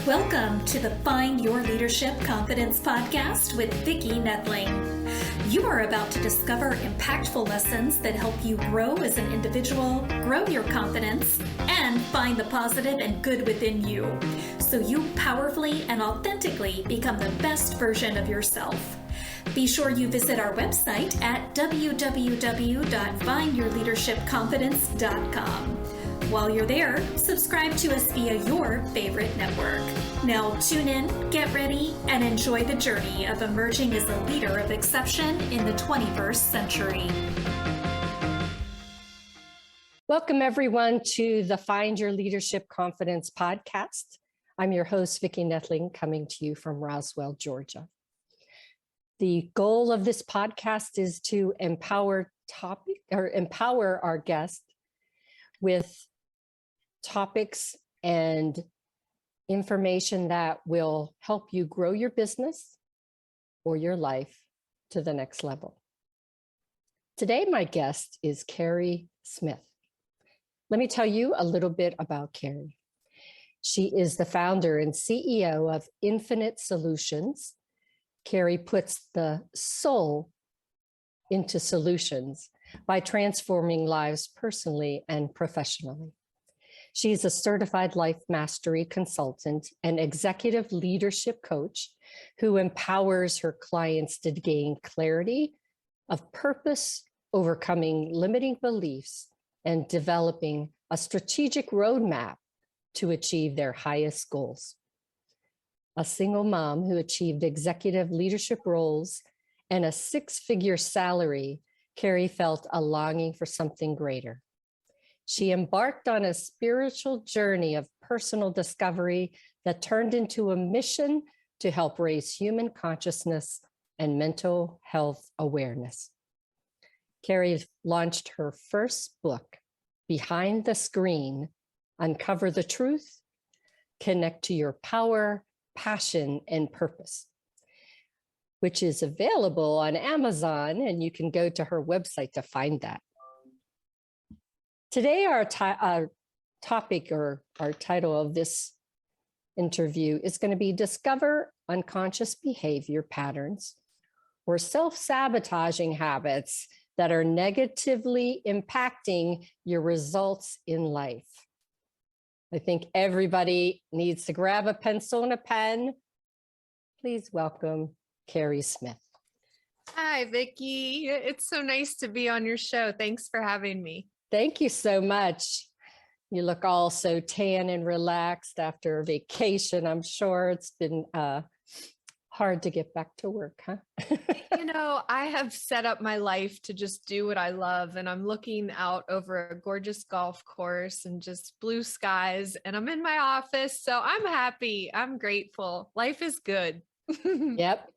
Welcome to the Find Your Leadership Confidence podcast with Vicki Nedling. You are about to discover impactful lessons that help you grow as an individual, grow your confidence, and find the positive and good within you, so you powerfully and authentically become the best version of yourself. Be sure you visit our website at www.findyourleadershipconfidence.com. While you're there, subscribe to us via your favorite network. Now tune in, get ready, and enjoy the journey of emerging as a leader of exception in the 21st century. Welcome everyone to the Find Your Leadership Confidence podcast. I'm your host, Vicki Nedling, coming to you from Roswell, Georgia. The goal of this podcast is to empower our guests with topics and information that will help you grow your business or your life to the next level. Today, my guest is Carrie Smith. Let me tell you a little bit about Carrie. She is the founder and CEO of Infinite Solutions. Carrie puts the soul into solutions by transforming lives personally and professionally. She's a certified life mastery consultant and executive leadership coach who empowers her clients to gain clarity of purpose, overcoming limiting beliefs, and developing a strategic roadmap to achieve their highest goals. A single mom who achieved executive leadership roles and a six-figure salary, Carrie felt a longing for something greater. She embarked on a spiritual journey of personal discovery that turned into a mission to help raise human consciousness and mental health awareness. Carrie launched her first book, Behind the Screen: Uncover the Truth, Connect to Your Power, Passion, and Purpose, which is available on Amazon, and you can go to her website to find that. Today, our topic or our title of this interview is going to be Discover Unconscious Behavior Patterns or Self-Sabotaging Habits that are negatively impacting your results in life. I think everybody needs to grab a pencil and a pen. Please welcome Carrie Smith. Hi, Vicki. It's so nice to be on your show. Thanks for having me. Thank you so much. You look all so tan and relaxed after a vacation. I'm sure it's been hard to get back to work, huh? I have set up my life to just do what I love, and I'm looking out over a gorgeous golf course and just blue skies, and I'm in my office, so I'm happy. I'm grateful. Life is good. Yep.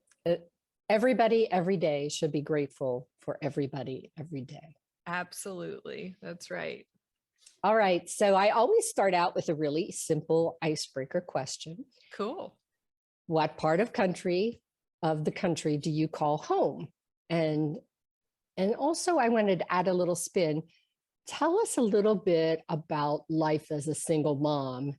Everybody, every day should be grateful for everybody, every day. Absolutely. That's right. All right. So I always start out with a really simple icebreaker question. Cool. What part of the country do you call home? And also I wanted to add a little spin. Tell us a little bit about life as a single mom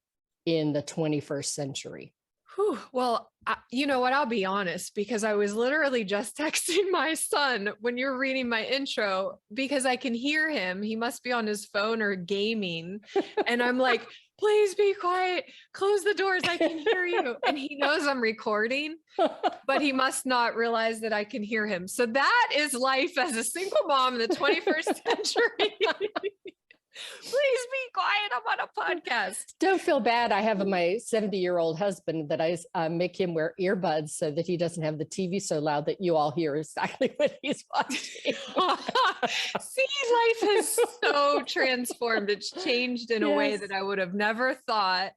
in the 21st century. Whew. Well, you know what? I'll be honest, because I was literally just texting my son when you're reading my intro, because I can hear him. He must be on his phone or gaming. And I'm like, please be quiet. Close the doors. I can hear you. And he knows I'm recording, but he must not realize that I can hear him. So that is life as a single mom in the 21st century. Please be quiet. I'm on a podcast. Don't feel bad. I have my 70-year-old husband that I make him wear earbuds so that he doesn't have the TV so loud that you all hear exactly what he's watching. See, life has so transformed. It's changed in a way that I would have never thought.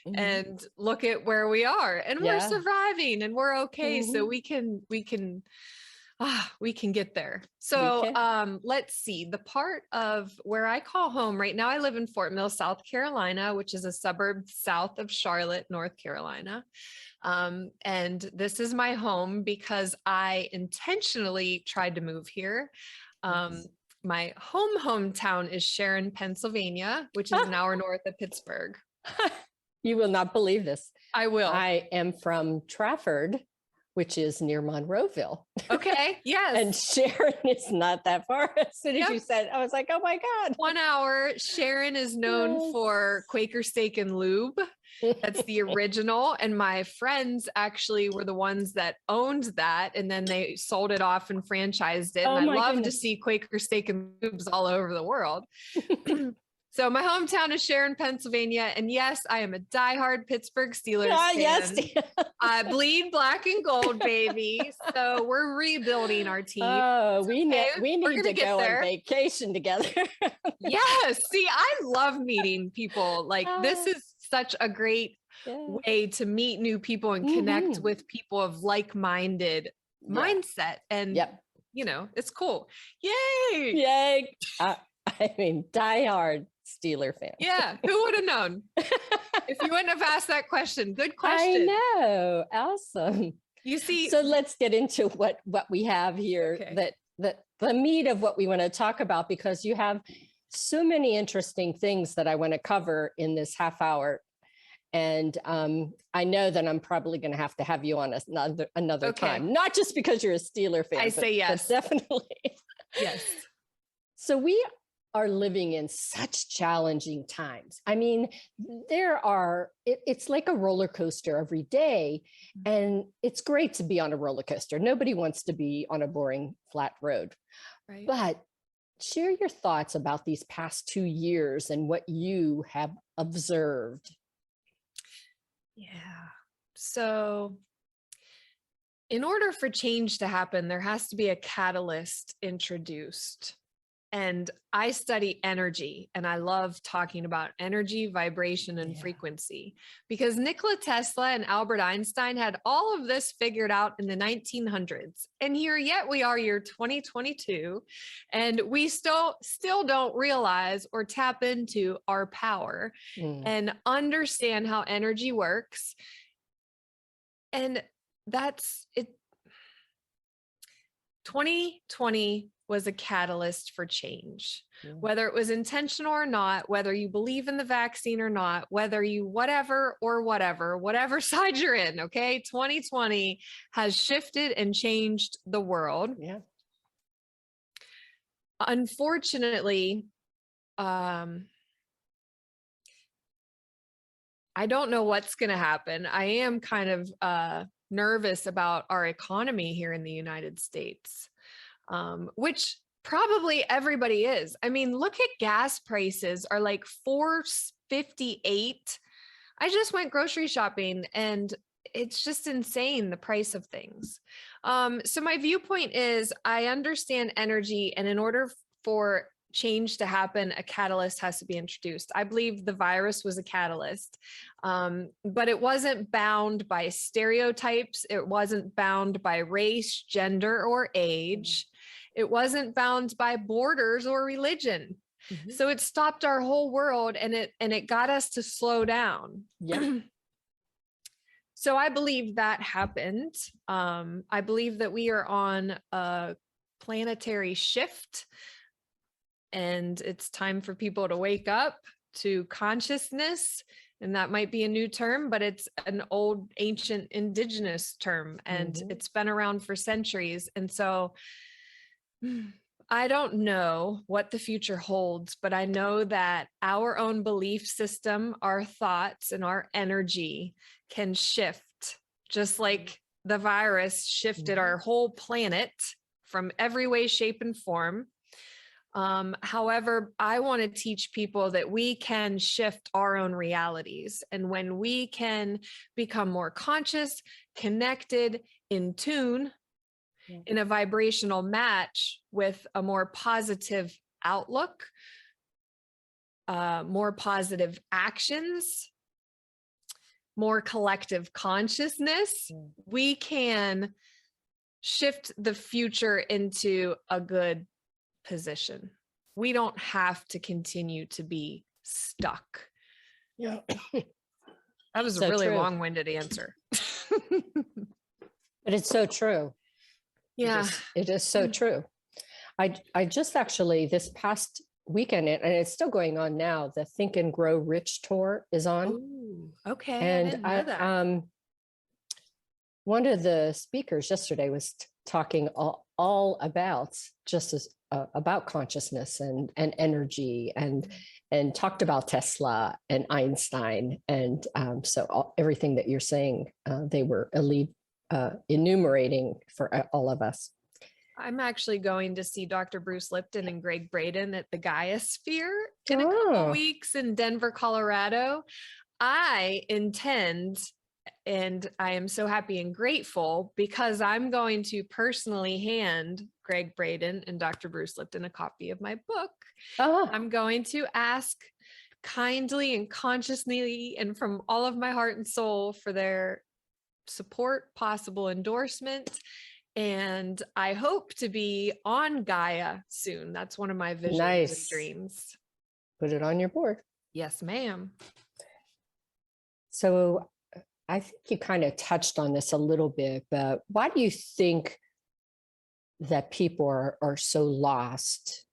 Mm-hmm. And look at where we are, and we're surviving, and we're okay. Mm-hmm. So we can get there. So let's see, the part of where I call home right now, I live in Fort Mill, South Carolina, which is a suburb south of Charlotte, North Carolina. And this is my home because I intentionally tried to move here. My hometown is Sharon, Pennsylvania, which is an hour north of Pittsburgh. You will not believe this. I will. I am from Trafford, which is near Monroeville. Okay. Yes. And Sharon is not that far. As soon as you said, I was like, oh my God. 1 hour. Sharon is known for Quaker Steak and Lube. That's the original. And my friends actually were the ones that owned that. And then they sold it off and franchised it. Oh And I my love to goodness. see Quaker Steak and Lubes all over the world. So my hometown is Sharon, Pennsylvania. And yes, I am a diehard Pittsburgh Steelers fan. Yes. I bleed black and gold, baby. So we're rebuilding our team. Oh, we need We're to gonna get go there. on vacation together. Yes. See, I love meeting people. Like this is such a great way to meet new people and connect with people of like-minded mindset. And, you know, it's cool. Yay. Yay. I mean, diehard Steeler fan. Yeah. Who would have known? If you wouldn't have asked that question. Good question. I know. Awesome. You see. So let's get into what we have here, that the meat of what we want to talk about, because you have so many interesting things that I want to cover in this half hour. And I know that I'm probably going to have you on another time, not just because you're a Steeler fan. I say yes. But definitely. Yes. So we are living in such challenging times. I mean, it's like a roller coaster every day, and it's great to be on a roller coaster. Nobody wants to be on a boring flat road. Right. But share your thoughts about these past 2 years and what you have observed. Yeah. So in order for change to happen, there has to be a catalyst introduced. And I study energy, and I love talking about energy, vibration, and frequency, because Nikola Tesla and Albert Einstein had all of this figured out in the 1900s. And here yet we are, year 2022, and we still don't realize or tap into our power and understand how energy works. And that's it. 2020 was a catalyst for change, whether it was intentional or not, whether you believe in the vaccine or not, whether you whatever side you're in. Okay. 2020 has shifted and changed the world. Yeah. Unfortunately, I don't know what's going to happen. I am kind of nervous about our economy here in the United States. Which probably everybody is. I mean, look at gas prices are like $4.58. I just went grocery shopping and it's just insane, the price of things. So my viewpoint is I understand energy, and in order for change to happen, a catalyst has to be introduced. I believe the virus was a catalyst, but it wasn't bound by stereotypes. It wasn't bound by race, gender, or age. It wasn't bound by borders or religion. So it stopped our whole world, and it got us to slow down. Yeah. So I believe that happened. I believe that we are on a planetary shift, and it's time for people to wake up to consciousness. And that might be a new term, but it's an old, ancient, indigenous term, and it's been around for centuries. And so I don't know what the future holds, but I know that our own belief system, our thoughts, and our energy can shift, just like the virus shifted our whole planet from every way, shape, and form. However, I want to teach people that we can shift our own realities. And when we can become more conscious, connected, in tune, in a vibrational match with a more positive outlook, more positive actions, more collective consciousness, we can shift the future into a good position. We don't have to continue to be stuck. Yeah. That was So a really true. long-winded answer. But it's so true. Yeah. It is so true. I just actually, this past weekend, and it's still going on now. The Think and Grow Rich tour is on. Ooh, okay. I And didn't know that. one of the speakers yesterday was talking all about about consciousness and energy and talked about Tesla and Einstein. And everything that you're saying, they were enumerating for all of us. I'm actually going to see Dr. Bruce Lipton and Greg Braden at the Gaia Sphere in a couple weeks in Denver, Colorado. I intend, and I am so happy and grateful because I'm going to personally hand Greg Braden and Dr. Bruce Lipton a copy of my book. I'm going to ask kindly and consciously and from all of my heart and soul for their support, possible endorsement. And I hope to be on Gaia soon. That's one of my visions and dreams. Put it on your board. Yes, ma'am. So I think you kind of touched on this a little bit, but why do you think that people are so lost?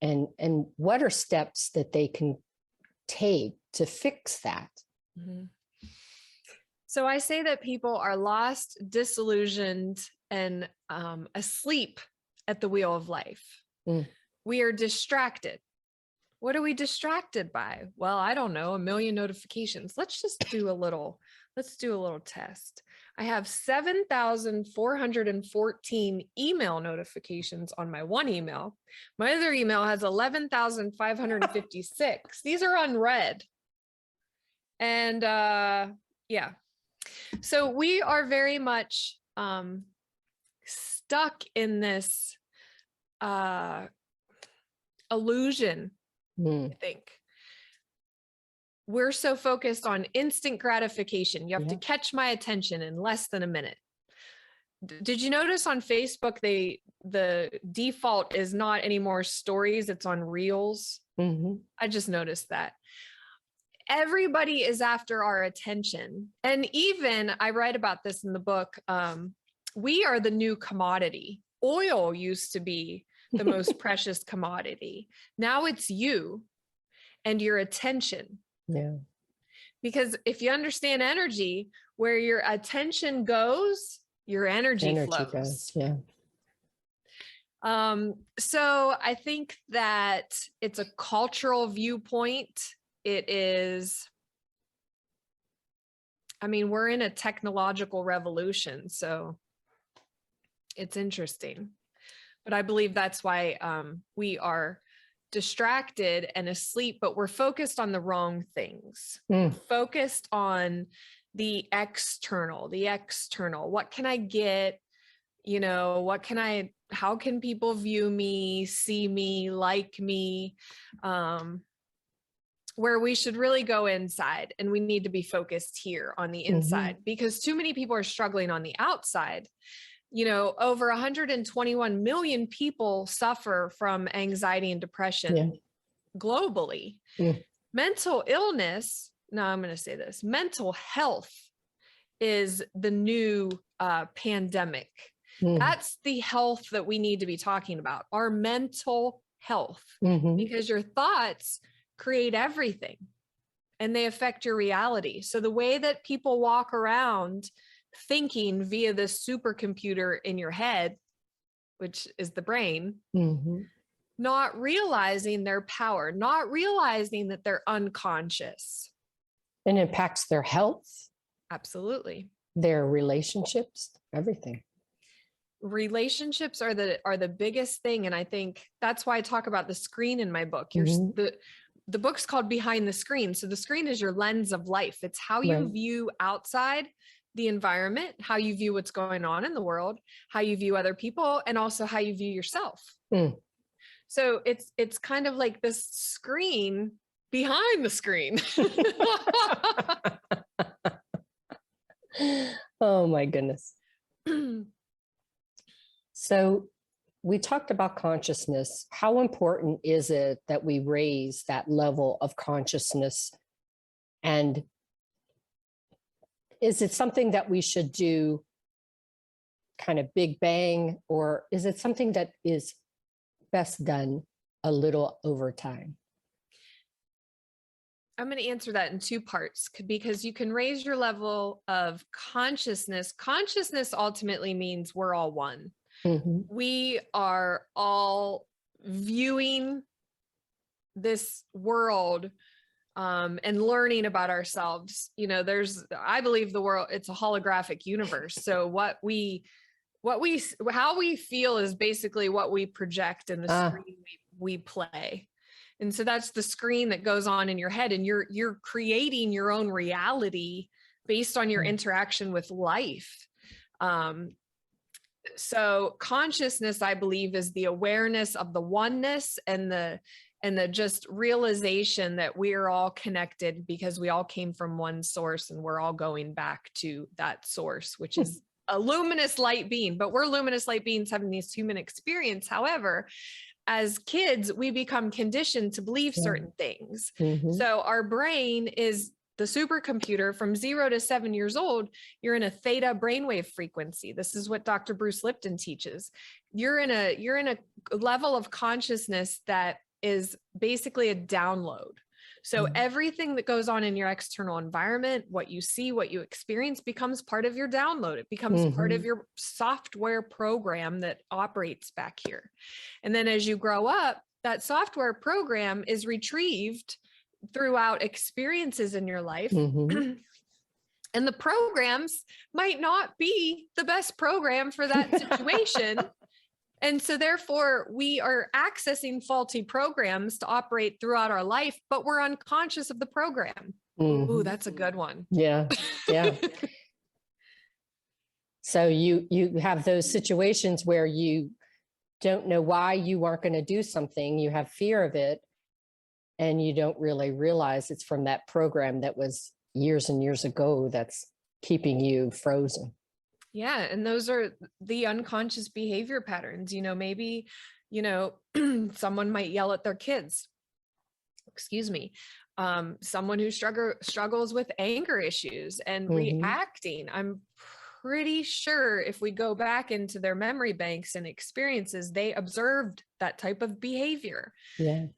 And what are steps that they can take to fix that? Mm-hmm. So I say that people are lost, disillusioned, and asleep at the wheel of life. We are distracted. What are we distracted by? Well, I don't know, 1 million notifications. Let's do a little test. I have 7,414 email notifications on my one email. My other email has 11,556. These are unread. And yeah. So we are very much stuck in this illusion, I think. We're so focused on instant gratification. You have to catch my attention in less than a minute. Did you notice on Facebook, the default is not anymore stories, it's on reels? I just noticed that. Everybody is after our attention. And even I write about this in the book. We are the new commodity. Oil used to be the most precious commodity. Now it's you and your attention. Yeah. Because if you understand energy, where your attention goes, your energy flows. Goes, yeah. So I think that it's a cultural viewpoint. It is, I mean, we're in a technological revolution, so it's interesting. But I believe that's why we are distracted and asleep, but we're focused on the wrong things. Focused on the external. What can I get? You know, how can people view me, see me, like me? Where we should really go inside, and we need to be focused here on the inside, because too many people are struggling on the outside. You know, over 121 million people suffer from anxiety and depression globally. Mental illness, no, I'm going to say this, mental health is the new pandemic. That's the health that we need to be talking about, our mental health, because your thoughts create everything and they affect your reality. So the way that people walk around thinking via this supercomputer in your head, which is the brain, not realizing their power, not realizing that they're unconscious. And impacts their health. Absolutely. Their relationships, everything. Relationships are the biggest thing. And I think that's why I talk about the screen in my book. The book's called Behind the Screen. So the screen is your lens of life. It's how you view outside the environment, how you view what's going on in the world, how you view other people, and also how you view yourself. So it's kind of like this screen behind the screen. Oh my goodness. So we talked about consciousness. How important is it that we raise that level of consciousness? And is it something that we should do kind of big bang, or is it something that is best done a little over time? I'm going to answer that in two parts because you can raise your level of consciousness. Consciousness ultimately means we're all one. Mhm. We are all viewing this world and learning about ourselves. I believe the world, it's a holographic universe. So how we feel is basically what we project in the screen we play. And so that's the screen that goes on in your head, and you're creating your own reality based on your interaction with life. So consciousness, I believe, is the awareness of the oneness and the just realization that we are all connected because we all came from one source and we're all going back to that source, which is a luminous light being. But we're luminous light beings having this human experience. However, as kids, we become conditioned to believe certain things. Mhm. So our brain is the supercomputer. From 0 to 7 years old, you're in a theta brainwave frequency. This is what Dr. Bruce Lipton teaches. You're in a level of consciousness that is basically a download. So everything that goes on in your external environment, what you see, what you experience, becomes part of your download. It becomes part of your software program that operates back here. And then as you grow up, that software program is retrieved throughout experiences in your life. Mhm. And the programs might not be the best program for that situation. And so therefore we are accessing faulty programs to operate throughout our life, but we're unconscious of the program. Ooh, Mhm. that's a good one. Yeah. Yeah. So you have those situations where you don't know why you aren't going to do something. You have fear of it, and you don't really realize it's from that program that was years and years ago that's keeping you frozen. Yeah. And those are the unconscious behavior patterns. Maybe, someone might yell at their kids. Excuse me. Someone who struggles with anger issues and reacting. I'm pretty sure if we go back into their memory banks and experiences, they observed that type of behavior. Yeah.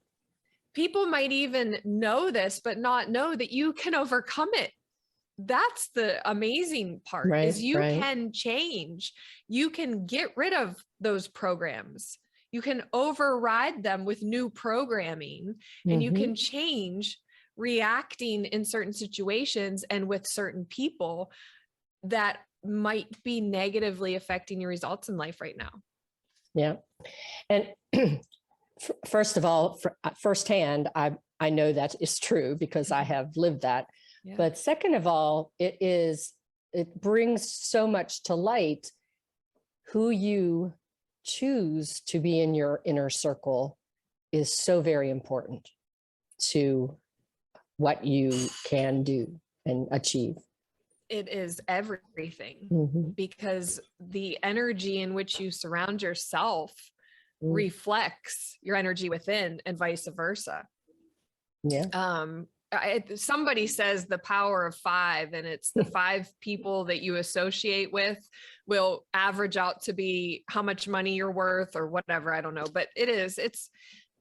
People might even know this, but not know that you can overcome it. That's the amazing part, Right, is you right. can change. You can get rid of those programs. You can override them with new programming, and you can change reacting in certain situations and with certain people that might be negatively affecting your results in life right now. Yeah. And first of all, firsthand, I know that is true because I have lived that. Yeah. But second of all, it brings so much to light who you choose to be in your inner circle is so very important to what you can do and achieve. It is everything, because the energy in which you surround yourself reflects your energy within, and vice versa. Yeah. Somebody says the power of 5, and it's the 5 people that you associate with will average out to be how much money you're worth or whatever. I don't know, but it's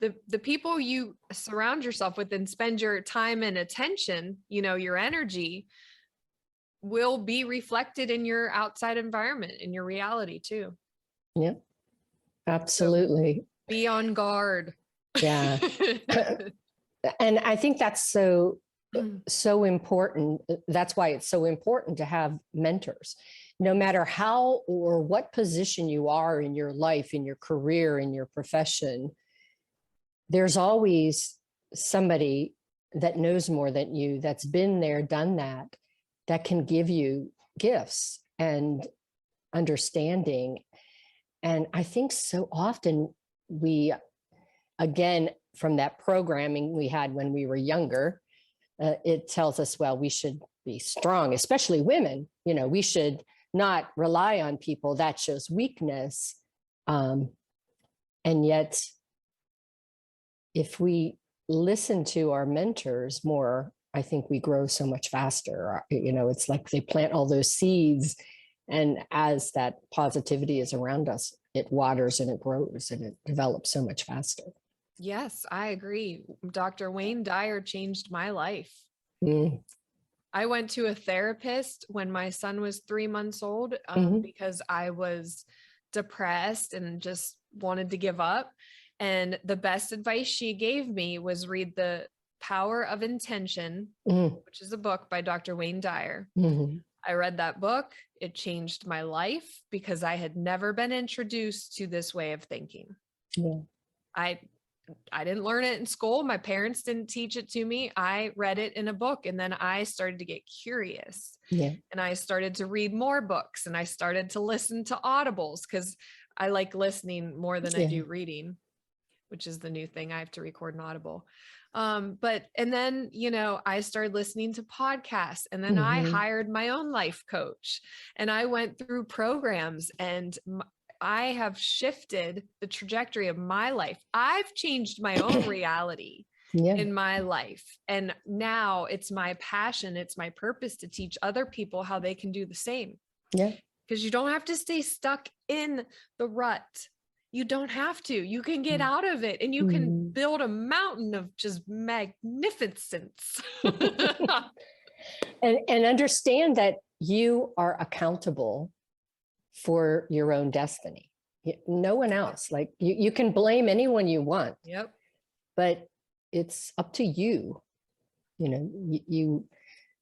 the people you surround yourself with and spend your time and attention, your energy, will be reflected in your outside environment, in your reality too. Yeah, absolutely. So be on guard. Yeah. And I think that's so important. That's why it's so important to have mentors. No matter how or what position you are in your life, in your career, in your profession, there's always somebody that knows more than you, that's been there, done that, that can give you gifts and understanding. And I think so often we, again, from that programming we had when we were younger, it tells us, well, we should be strong, especially women. We should not rely on people. That shows weakness. And yet, if we listen to our mentors more, I think we grow so much faster. It's like they plant all those seeds, and as that positivity is around us, it waters and it grows and it develops so much faster. Yes, I agree. Dr. Wayne Dyer changed my life. Mm. I went to a therapist when my son was 3 months old because I was depressed and just wanted to give up. And the best advice she gave me was read The Power of Intention, which is a book by Dr. Wayne Dyer. I read that book. It changed my life because I had never been introduced to this way of thinking. Yeah. I didn't learn it in school. My parents didn't teach it to me. I read it in a book, and then I started to get curious. Yeah. And I started to read more books, and I started to listen to audibles because I like listening more than I do reading, which is the new thing. I have to record an audible. And then, I started listening to podcasts, and then I hired my own life coach, and I went through programs, and I have shifted the trajectory of my life. I've changed my own reality in my life. And now it's my passion, it's my purpose to teach other people how they can do the same. Yeah. Because you don't have to stay stuck in the rut. You don't have to. You can get out of it, and you can build a mountain of just magnificence. and understand that you are accountable for your own destiny. No one else. Like you can blame anyone you want. Yep. But it's up to you. You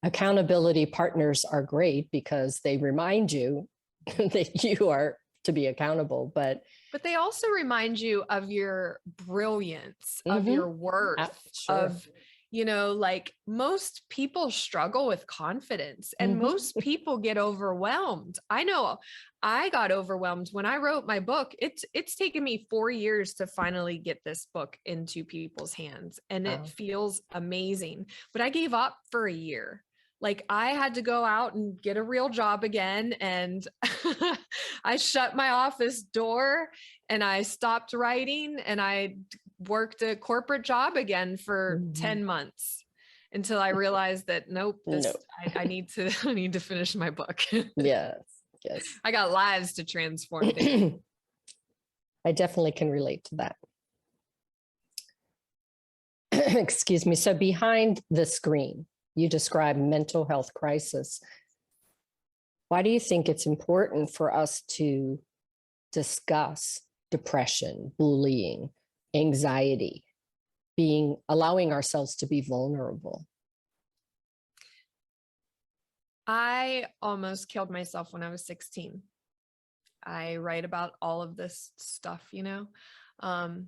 accountability partners are great because they remind you that you are to be accountable, but they also remind you of your brilliance, of your worth, of, like most people struggle with confidence, and most people get overwhelmed. I know I got overwhelmed when I wrote my book. It's taken me 4 years to finally get this book into people's hands, and it feels amazing, but I gave up for a year. Like I had to go out and get a real job again. And I shut my office door and I stopped writing, and I worked a corporate job again for 10 months until I realized that, I need to finish my book. Yes. I got lives to transform. I definitely can relate to that. Excuse me. So behind the screen, you describe mental health crisis. Why do you think it's important for us to discuss depression, bullying, anxiety, allowing ourselves to be vulnerable? I almost killed myself when I was 16. I write about all of this stuff, I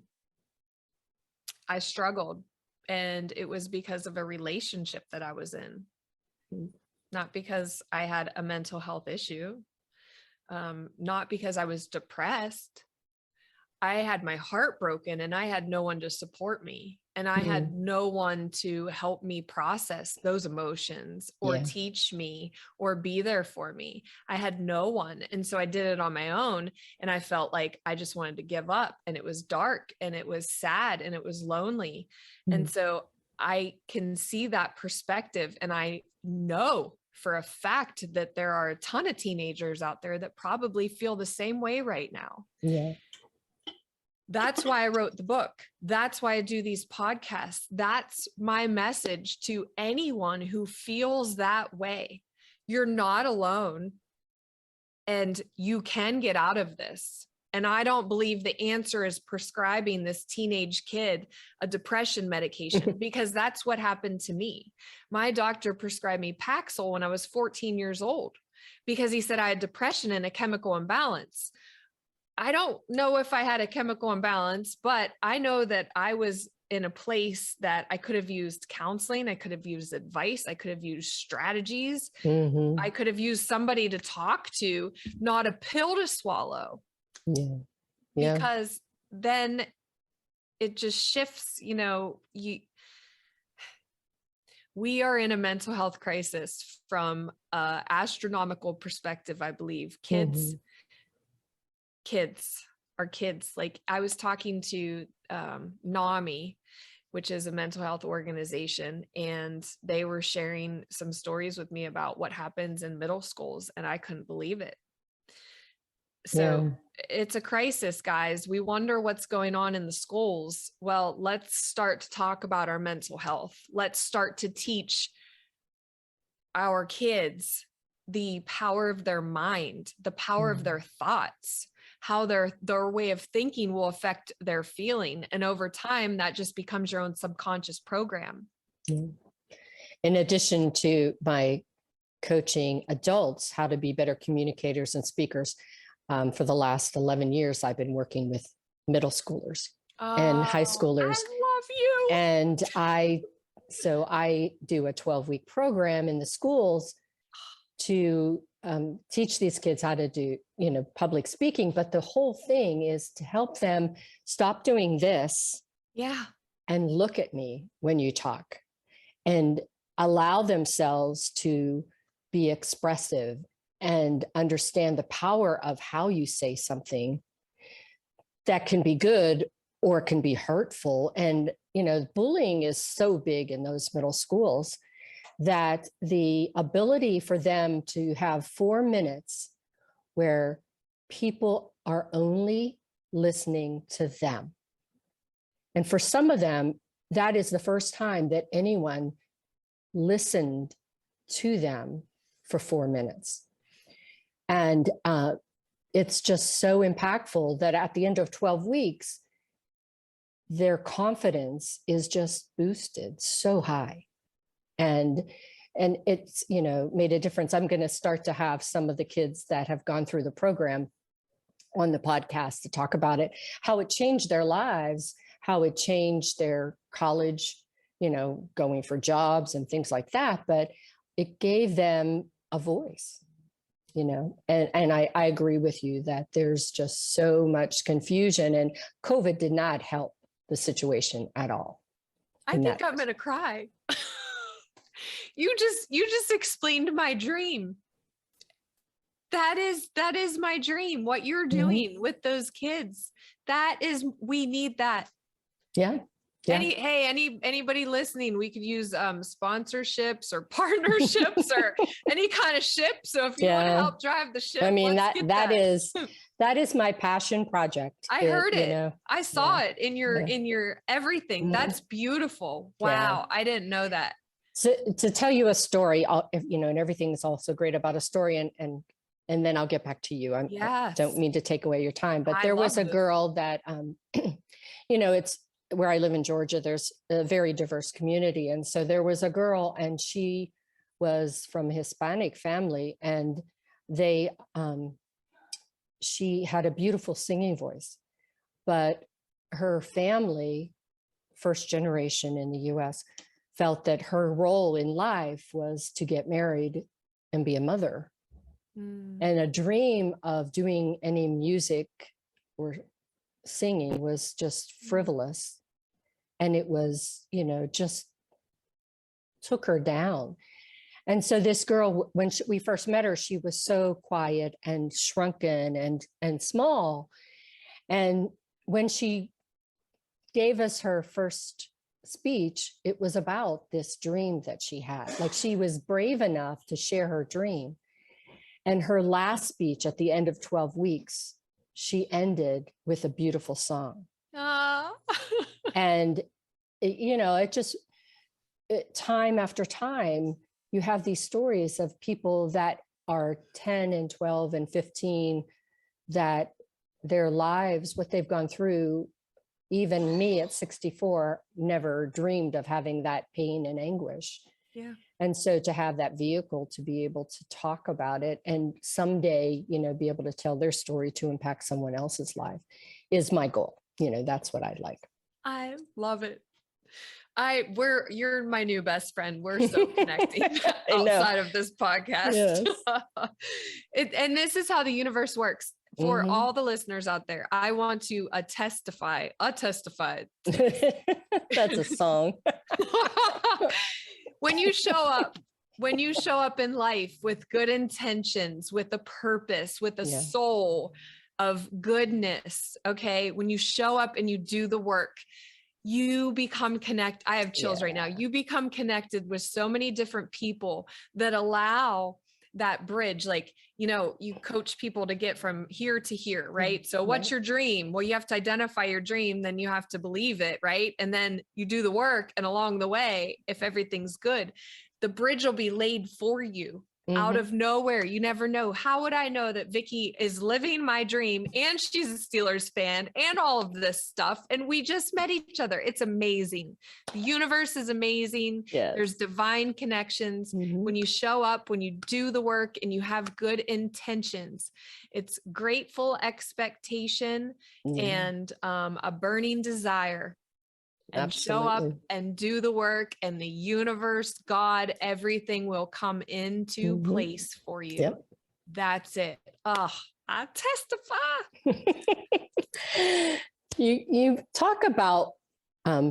struggled, and it was because of a relationship that I was in, not because I had a mental health issue, not because I was depressed. I had my heart broken, and I had no one to support me, and I had no one to help me process those emotions or teach me or be there for me. I had no one. And so I did it on my own, and I felt like I just wanted to give up, and it was dark, and it was sad, and it was lonely. And so I can see that perspective, and I know for a fact that there are a ton of teenagers out there that probably feel the same way right now. Yeah. That's why I wrote the book. That's why I do these podcasts. That's my message to anyone who feels that way. You're not alone, and you can get out of this. And I don't believe the answer is prescribing this teenage kid a depression medication, because that's what happened to me. My doctor prescribed me Paxil when I was 14 years old because he said I had depression and a chemical imbalance. I don't know if I had a chemical imbalance, but I know that I was in a place that I could have used counseling. I could have used advice. I could have used strategies. I could have used somebody to talk to, not a pill to swallow. Yeah. Because then it just shifts, we are in a mental health crisis from an astronomical perspective, I believe. Kids are kids. Like I was talking to NAMI, which is a mental health organization, and they were sharing some stories with me about what happens in middle schools, and I couldn't believe it. So it's a crisis, guys. We wonder what's going on in the schools. Well, let's start to talk about our mental health. Let's start to teach our kids the power of their mind, the power of their thoughts, how their way of thinking will affect their feeling. And over time, that just becomes your own subconscious program. In addition to my coaching adults how to be better communicators and speakers, for the last 11 years, I've been working with middle schoolers and high schoolers. I love you. And I do a 12-week program in the schools to teach these kids how to do, public speaking. But the whole thing is to help them stop doing this. Yeah. And look at me when you talk, and allow themselves to be expressive and understand the power of how you say something that can be good or can be hurtful. And, bullying is so big in those middle schools that the ability for them to have 4 minutes where people are only listening to them. And for some of them, that is the first time that anyone listened to them for 4 minutes. And it's just so impactful that at the end of 12 weeks, their confidence is just boosted so high. And it's, made a difference. I'm going to start to have some of the kids that have gone through the program on the podcast to talk about it, how it changed their lives, how it changed their college, going for jobs and things like that. But it gave them a voice. And I agree with you that there's just so much confusion, and COVID did not help the situation at all. I think I'm going to cry. You just explained my dream. That is my dream. What you're doing with those kids, we need that. Yeah. Yeah. Anybody listening, we could use sponsorships or partnerships or any kind of ship. So if you want to help drive the ship, I mean, that is my passion project. I heard it. I saw it in your everything. That's beautiful. Wow. I didn't know that. So to tell you a story, and everything is also great about a story, and then I'll get back to you. I don't mean to take away your time, but there was a girl that, it's where I live in Georgia, there's a very diverse community. And so there was a girl, and she was from a Hispanic family, and she had a beautiful singing voice, but her family, first generation in the US, felt that her role in life was to get married and be a mother. And a dream of doing any music or singing was just frivolous. And it was, just took her down. And so this girl, when we first met her, she was so quiet and shrunken and small. And when she gave us her first speech, it was about this dream that she had. Like, she was brave enough to share her dream. And her last speech at the end of 12 weeks, she ended with a beautiful song. And, time after time, you have these stories of people that are 10 and 12 and 15, that their lives, what they've gone through, even me at 64, never dreamed of having that pain and anguish. Yeah. And so to have that vehicle to be able to talk about it and someday, be able to tell their story to impact someone else's life is my goal. That's what I'd like. I love it. You're my new best friend. We're so connecting outside of this podcast. Yes. And this is how the universe works. For all the listeners out there, I want to testify. That's a song. When you show up in life with good intentions, with a purpose, with a soul of goodness, okay? When you show up and you do the work, you become connected. I have chills right now. You become connected with so many different people that allow that bridge, like, you coach people to get from here to here, right? So what's your dream? Well, you have to identify your dream, then you have to believe it, right? And then you do the work. And along the way, if everything's good, the bridge will be laid for you. Out of nowhere. You never know. How would I know that Vicki is living my dream and she's a Steelers fan and all of this stuff? And we just met each other. It's amazing. The universe is amazing. Yes. There's divine connections. When you show up, when you do the work and you have good intentions, it's grateful expectation and a burning desire. And show up and do the work, and the universe, God, everything will come into place for you. Yep. That's it. Oh, I testify. You talk about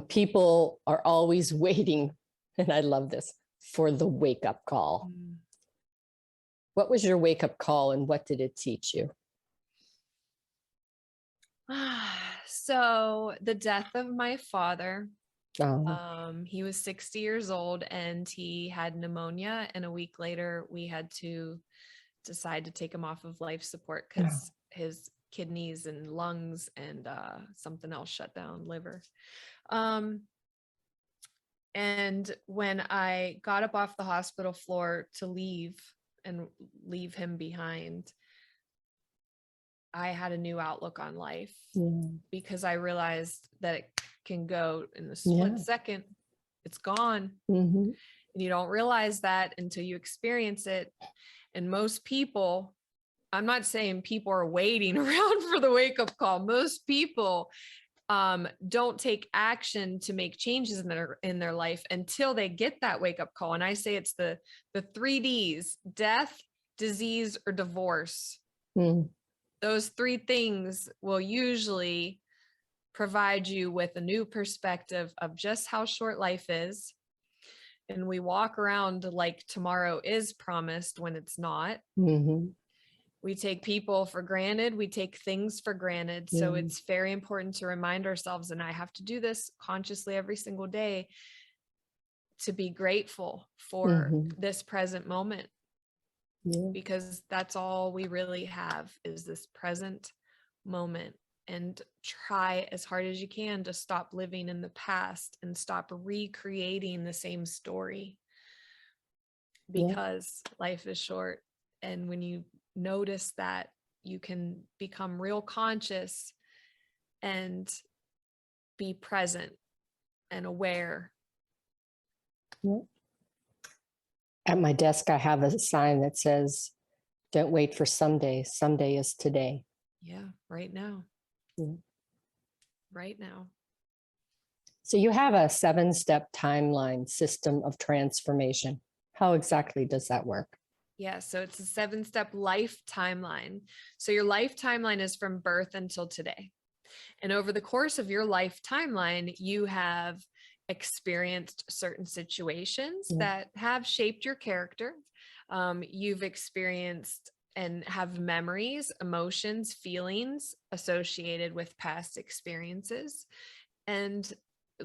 people are always waiting, and I love this, for the wake-up call. What was your wake-up call, and what did it teach you? So the death of my father, he was 60 years old and he had pneumonia. And a week later, we had to decide to take him off of life support because his kidneys and lungs and something else shut down, liver. And when I got up off the hospital floor to leave him behind, I had a new outlook on life because I realized that it can go in a split second. It's gone. And you don't realize that until you experience it. And most people, I'm not saying people are waiting around for the wake-up call. Most people don't take action to make changes in their life until they get that wake-up call. And I say it's the 3 Ds: death, disease, or divorce. Those 3 things will usually provide you with a new perspective of just how short life is. And we walk around like tomorrow is promised when it's not. We take people for granted. We take things for granted. So it's very important to remind ourselves, and I have to do this consciously every single day, to be grateful for this present moment. Because that's all we really have is this present moment. And try as hard as you can to stop living in the past and stop recreating the same story, because life is short. And when you notice that, you can become real conscious and be present and aware. At my desk, I have a sign that says, "Don't wait for someday. Someday is today." Yeah, right now. Right now. So you have a 7-step timeline system of transformation. How exactly does that work? Yeah, so it's a 7-step life timeline. So your life timeline is from birth until today. And over the course of your life timeline, you have experienced certain situations that have shaped your character. You've experienced and have memories, emotions, feelings associated with past experiences. And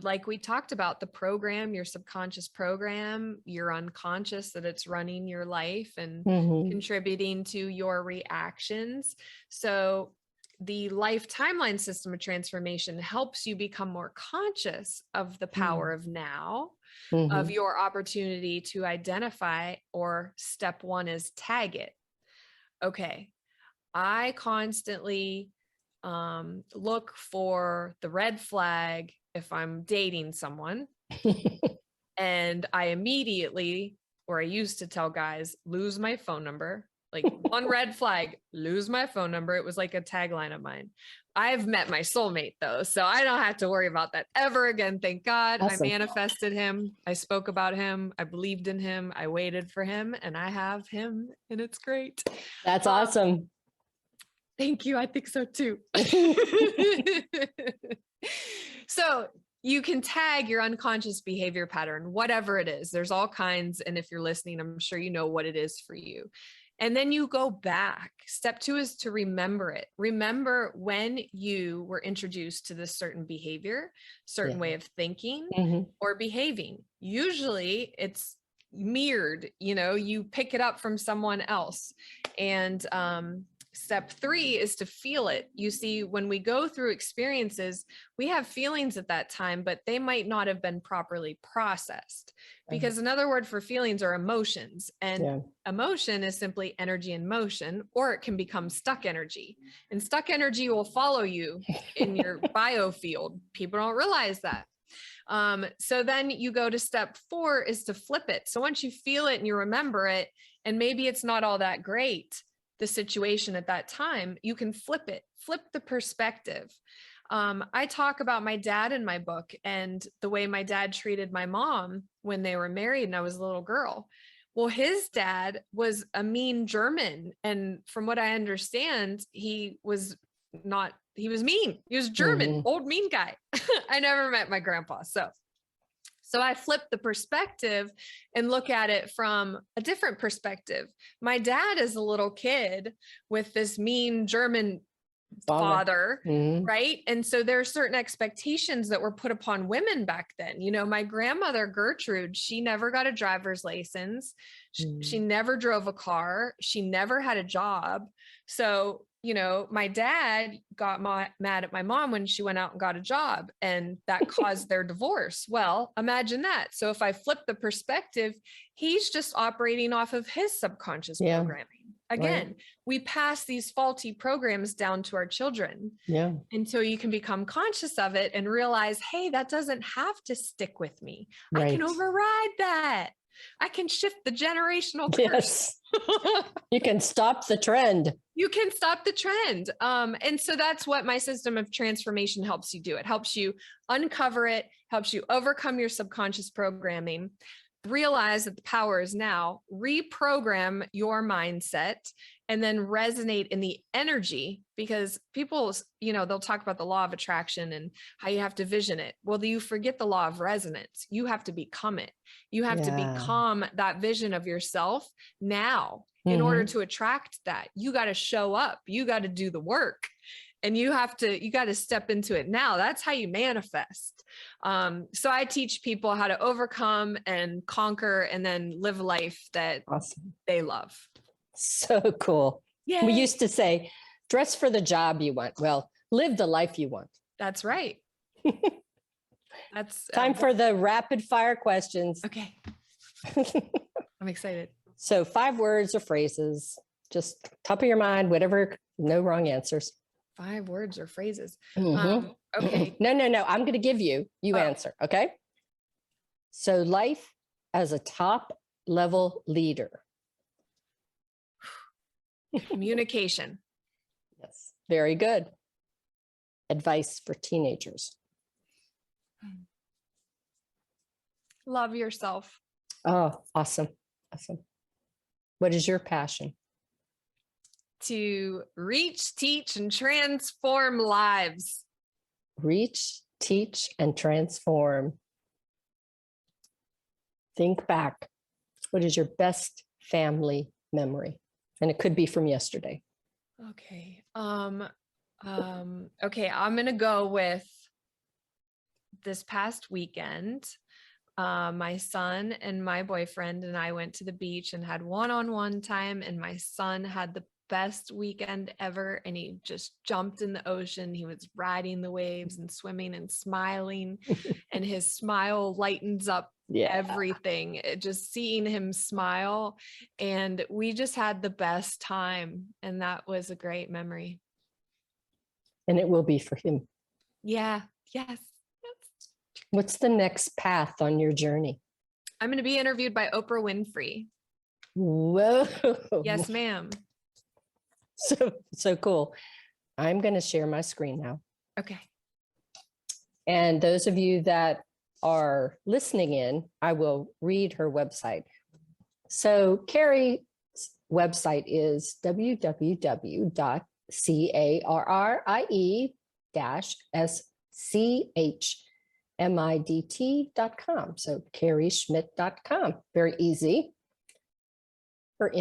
like we talked about, the program, your subconscious program, your unconscious, that it's running your life and contributing to your reactions. So the life timeline system of transformation helps you become more conscious of the power of now, of your opportunity to identify, or step 1 is tag it. Okay, I constantly look for the red flag if I'm dating someone. And I immediately, or I used to tell guys, lose my phone number. Like, one red flag, lose my phone number. It was like a tagline of mine. I've met my soulmate though, so I don't have to worry about that ever again. Thank God. Awesome. I manifested him. I spoke about him. I believed in him. I waited for him, and I have him, and it's great. That's awesome. Thank you. I think so too. So you can tag your unconscious behavior pattern, whatever it is. There's all kinds. And if you're listening, I'm sure you know what it is for you. And then you go back. Step 2 is to remember it. Remember when you were introduced to this certain behavior, certain way of thinking or behaving. Usually it's mirrored, you pick it up from someone else. And step 3 is to feel it. You see, when we go through experiences, we have feelings at that time, but they might not have been properly processed, because another word for feelings are emotions, and emotion is simply energy in motion, or it can become stuck energy, and stuck energy will follow you in your biofield. People don't realize that. So then you go to step 4 is to flip it. So once you feel it and you remember it, and maybe it's not all that great, the situation at that time, you can flip it, flip the perspective. I talk about my dad in my book and the way my dad treated my mom when they were married and I was a little girl. Well, his dad was a mean German. And from what I understand, he was mean. He was German, old mean guy. I never met my grandpa. So I flip the perspective and look at it from a different perspective. My dad is a little kid with this mean German father, right? And so there are certain expectations that were put upon women back then. My grandmother, Gertrude, she never got a driver's license. She never drove a car. She never had a job. So my dad got mad at my mom when she went out and got a job, and that caused their divorce. Well, imagine that. So if I flip the perspective, he's just operating off of his subconscious programming. Again, we pass these faulty programs down to our children until you can become conscious of it and realize, hey, that doesn't have to stick with me. I can override that. I can shift the generational curse. You can stop the trend. You can stop the trend. And so that's what my system of transformation helps you do. It helps you uncover it, helps you overcome your subconscious programming, realize that the power is now, reprogram your mindset, and then resonate in the energy, because people, they'll talk about the law of attraction and how you have to vision it. Well, you forget the law of resonance. You have to become it. You have to become that vision of yourself now in order to attract that. You got to show up. You got to do the work. And you got to step into it now. That's how you manifest. So I teach people how to overcome and conquer and then live a life that they love. So cool. Yay. We used to say, dress for the job you want. Well, live the life you want. That's right. That's time for the rapid fire questions. Okay. I'm excited. So 5 words or phrases, just top of your mind, whatever, no wrong answers. 5 words or phrases. Okay. No. I'm going to give you answer. Okay. So life as a top level leader. Communication. Yes. Very good. Advice for teenagers. Love yourself. Oh, awesome. What is your passion? To reach, teach, and transform lives. Reach, teach, and transform. Think back. What is your best family memory? And it could be from yesterday. Okay. Okay. I'm going to go with this past weekend. My son and my boyfriend and I went to the beach and had one-on-one time, and my son had the best weekend ever, and he just jumped in the ocean. He was riding the waves and swimming and smiling, and his smile lightens up everything. Just seeing him smile, and we just had the best time, and that was a great memory. And it will be for him. Yeah. Yes. What's the next path on your journey? I'm going to be interviewed by Oprah Winfrey. Whoa. Yes, ma'am. So cool. I'm going to share my screen now. Okay. And those of you that are listening in, I will read her website. So Carrie's website is www.carrie-schmidt.com. So carrieschmidt.com. Very easy. Her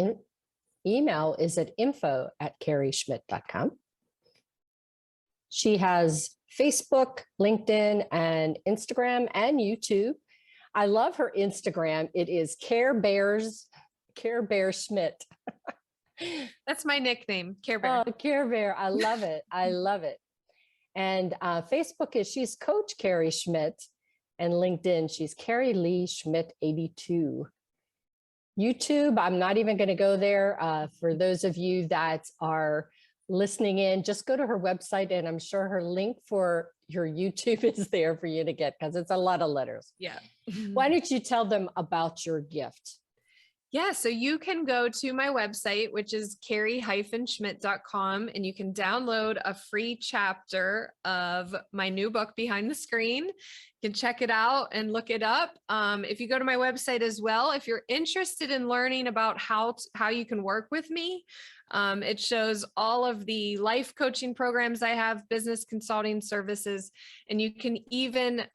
email is at info@carrieschmidt.com. She has Facebook, LinkedIn, and Instagram and YouTube. I love her Instagram. It is Care Bear Schmidt. That's my nickname, Care Bear. Oh, Care Bear. I love it. I love it. And Facebook she's Coach Carrie Schmidt, and LinkedIn, she's Carrie Lee Schmidt 82. YouTube, I'm not even going to go there. For those of you that are listening in, just go to her website, and I'm sure her link for your YouTube is there for you to get, because it's a lot of letters. Yeah. Why don't you tell them about your gift? Yeah, so you can go to my website, which is carrie-schmidt.com, and you can download a free chapter of my new book, Behind the Screen. You can check it out and look it up. If you go to my website as well, if you're interested in learning about how you can work with me, it shows all of the life coaching programs I have, business consulting services, and you can even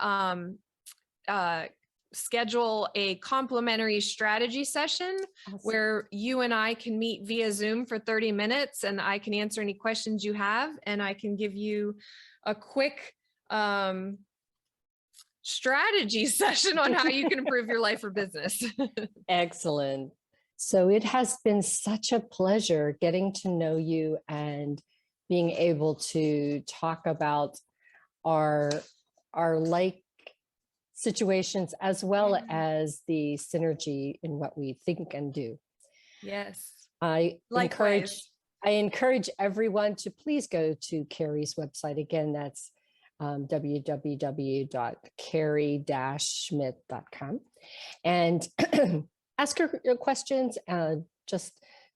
schedule a complimentary strategy session. Awesome. Where you and I can meet via Zoom for 30 minutes, and I can answer any questions you have, and I can give you a quick strategy session on how you can improve your life or business. Excellent. So it has been such a pleasure getting to know you and being able to talk about our like situations, as well as the synergy in what we think and do. Yes. I encourage everyone to please go to Carrie's website. Again, that's www.carrie-schmidt.com, and ask her your questions. Just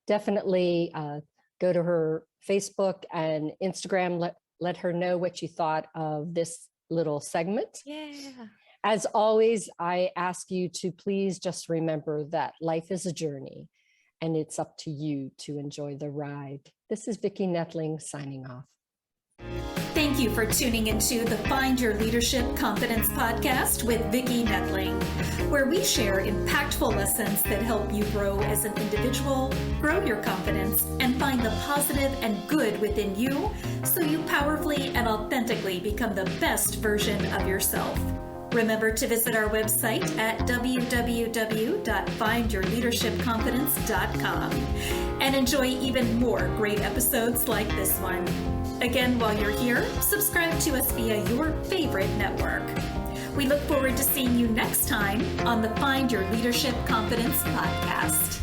definitely go to her Facebook and Instagram. Let her know what you thought of this little segment. Yeah. As always, I ask you to please just remember that life is a journey, and it's up to you to enjoy the ride. This is Vicki Nettling signing off. Thank you for tuning into the Find Your Leadership Confidence podcast with Vicki Nettling, where we share impactful lessons that help you grow as an individual, grow your confidence, and find the positive and good within you so you powerfully and authentically become the best version of yourself. Remember to visit our website at www.findyourleadershipconfidence.com and enjoy even more great episodes like this one. Again, while you're here, subscribe to us via your favorite network. We look forward to seeing you next time on the Find Your Leadership Confidence podcast.